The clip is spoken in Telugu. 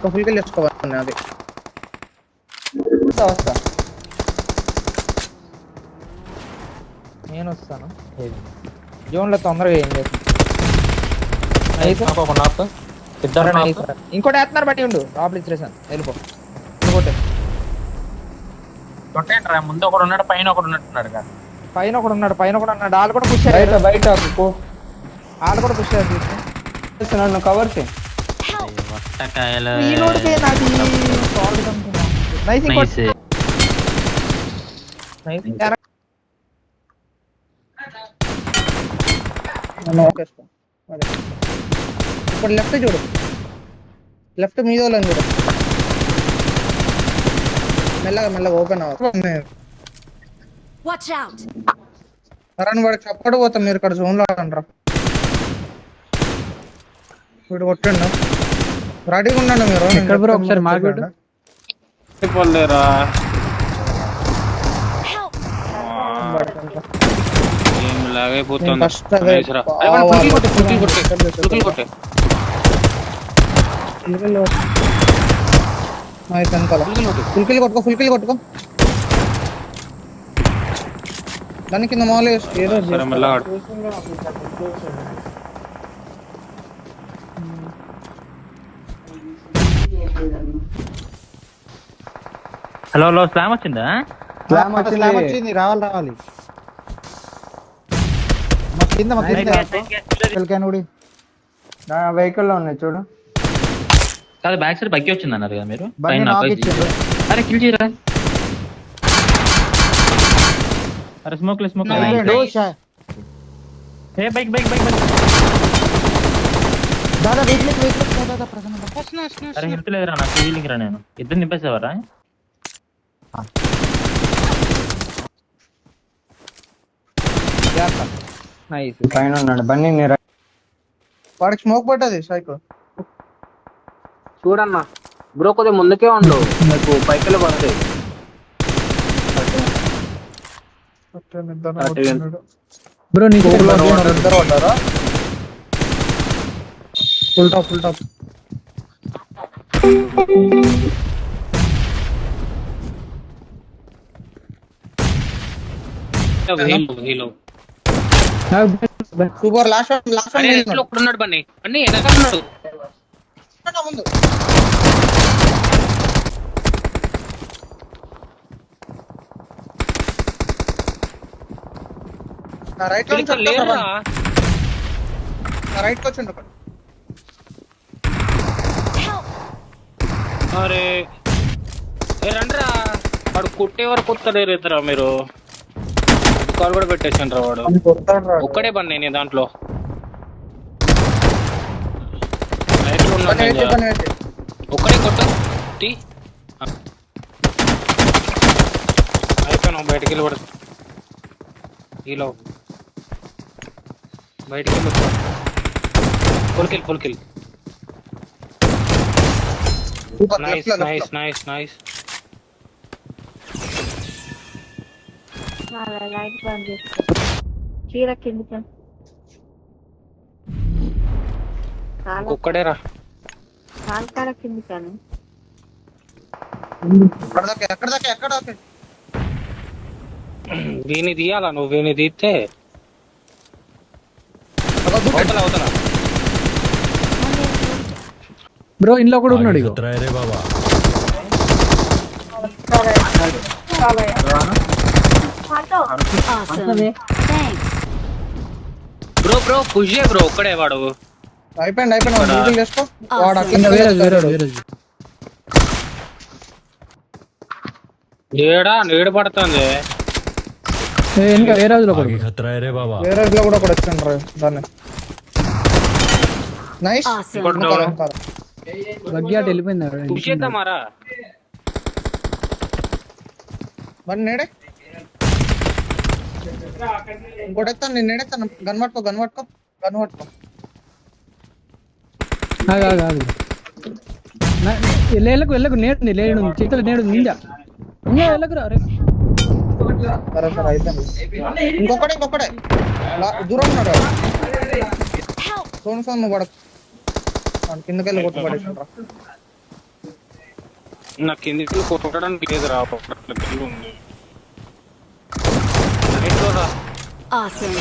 ఫుల్ కిల్ చేసుకోవాలి అది. వస్తా నేను వస్తాను. జోన్లో తొందరగా ఏం లేదు. ఇంకోటి వేస్తున్నారు బట్టి ఉండు. రాబుల్ ఇచ్చేసాను వెళ్ళిపో. ముందు ఒకడు ఉన్నాడు, పైన ఒకడు ఉన్నట్టున్నాడు కదా. పైన ఒకడు ఉన్నాడు. వాళ్ళు కూడా పుష్ అయ్యారు. బయట వాళ్ళు కూడా పుష్ అయ్యారు. నన్ను కవర్ చేయి. ఇప్పుడు లెఫ్ట్ చూడు. లెఫ్ట్ మీద వాళ్ళని చూడు. మెల్లగా ఓపెన్ అవ్వాలి. వాడికి చప్పడు పోతాం. మీరు ఇక్కడ జోన్ లో అంటారా? వీడు కొట్టండి. రెడీగా ఉండండి మీరు. ఒకసారి మార్కెట్ ఫుల్ కిల్ కొట్టుకో. దాని కింద మామూలు ఏదో హలో స్లామ్ వచ్చిందా? వచ్చింది. రావాలి వెహికల్ లో ఉన్నాయి చూడు. కాదు బ్యాక్ సైడ్ బగ్గి వచ్చింది అన్నారు కదా మీరు. అరే కిల్ చేయరా. అరే స్మోక్ బైక్ అరే హెల్త్ లేదురా నాకు. హీలింగ్ రా. నేను ఇద్దరు నింపేసేవారా? పైన ఉన్నాడు బన్నీ. వాడికి స్మోక్ పట్టది సైకిల్. చూడన్నా బ్రో కొద్దిగా ముందుకే ఉండు. నీకు పైకి పడతాయి. బ్రో నీకు పడ్డారా? Full top super. లాస్ట్ ఉన్నాడు బన్నీ. అన్ని ఎనకన్నాడు ముందు. రైట్ రైట్ వచ్చిండు. అరే రండిరా. వాడు కుట్టే వరకు కొత్తలేరు ఇద్దరా మీరు. కాల్ కూడా పెట్టేసాను రా. వాడు ఒక్కడే బన్నీ నీ దాంట్లో. ఒక్కడే కొట్టు. అయిపోయినా బయటికి వెళ్ళి పడు. ఈలో బయటికి వెళ్ళి ఫుల్ కిల్. నైస్. లైట్ బంద్ చేసుకో. చీర కింద ఒక్కడేరా. కాల్కాడ కింద కాను. ఎక్కడ వీని తీయాలా నువ్వు? వీని తీస్తే అవతల బ్రో ఇంట్లో కూడా ఉన్నాడు. బ్రో పుష్ చేయ బ్రో. ఒక్కడే వాడు. అయిపోయింది. నీడ పడుతుంది. వేరే రోజులో కూడా వచ్చిండ్రు దాన్ని. నైస్. వెళ్ళిపోయింది. పుష్ చేద్దామారా. నేడే ఇంకోటి ఎత్తాను. నేను నేడెత్తాను. గన్ పట్టుకో. వెళ్ళకు నేడు చేతులు నేడు నింజా వెళ్ళకురా. సరే అయిపోయింది. ఇంకొకడే దూరం ఉన్నాడు సోను సోను పడ కిందకెళ్ళి కొట్టు పడేసాడు నాకు కిందికి కొట్టడానికి లేదురా అట్లా ఉంది. రా Awesome.